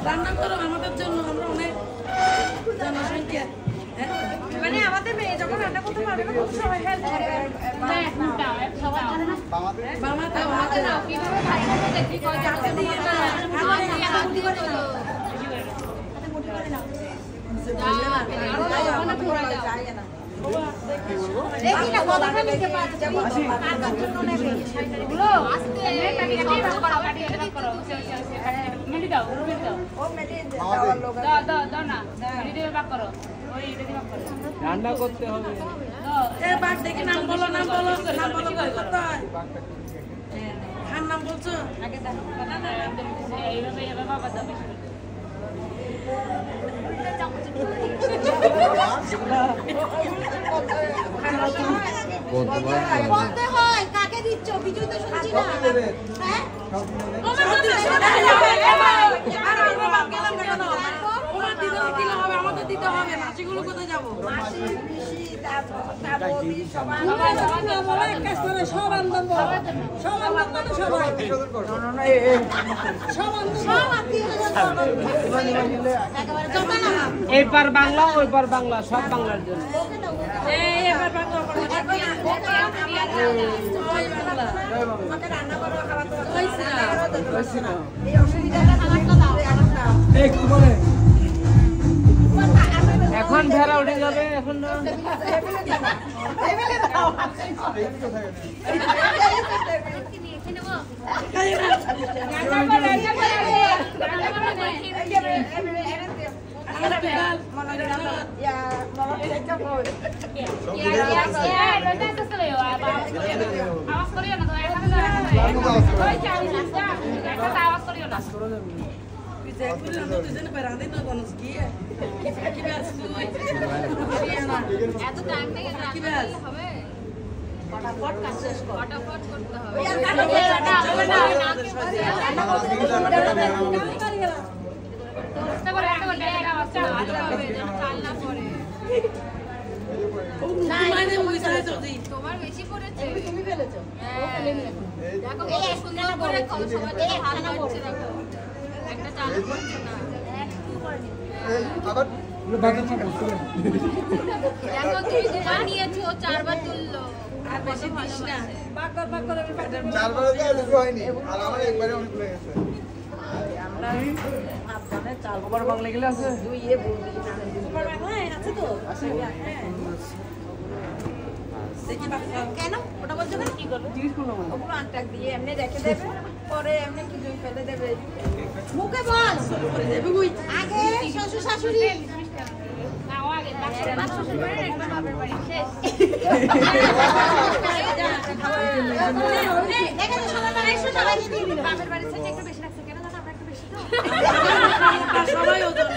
রান্না করো আমাদের জন্য, আমরা অনেক জনসংখ্যা, মানে আমাদের মেয়ে যখন রান্না করতে পারবে না কত সবাই হেল্প করবে। রান্না করতে হবে। দেখি নাম বলো, নাম বলো, নাম বলো, করতে হয়। খান নাম বলছো? বলতে হয় কাকে দিচ্ছ, বিজয় তো শুনছি না। হ্যাঁ আমাদের দিতে হবে, মাসিগুলো কোথায় যাবো? এইবার বাংলা ওইবার বাংলা, সব বাংলার জন্য। এখন ভেড়া উঠে যাবে, এখন না। এত টাইম নেই হবে, ফটাফট কাজ শেষ কর, ফটাফট করতে হবে। তোমার বেশি পড়েছে, তুমি ফেলেছো। দেখো এই সুন্দর করে খাও, সবাই হাত নাড়ছে, দেখো একটা চালু করছে না, একটু পড়নি। আবার দেখো তুমি দুবার নিয়েছো, চারবার তুললো, আর বেশি দিস না। বাকর বাকর আমি চারবারে তো আর হয়নি, আর আমার একবারে অনেক হয়ে গেছে। আমরা আপনারে চাল ওপার বাংলা গেলে আছে, দুই এ বলবি না, ওপার বাংলা আছে তো, আছে। দেখি বাচ্চা কেন ওটা বলছো কেন? কি করবে? জিজ্ঞেস করলাম না। ওগুলো আটটাক দিয়ে এমনি রেখে দেবে, পরে এমনি কিছু ফেলে দেবে, মুখে বল করে দেবে ওই আগে শ্বশুর শাশুড়ি না ও আগে বাপ শ্বশুর বাড়ি একবার বাপের বাড়ি শেষ। দেখে তো সবাই মানে একশো সবাই দিয়ে দিল। বাপের বাড়ি থেকে একটু বেশি রাখছে কেন জানো, আমরা একটু বেশি তো সবাই ওজন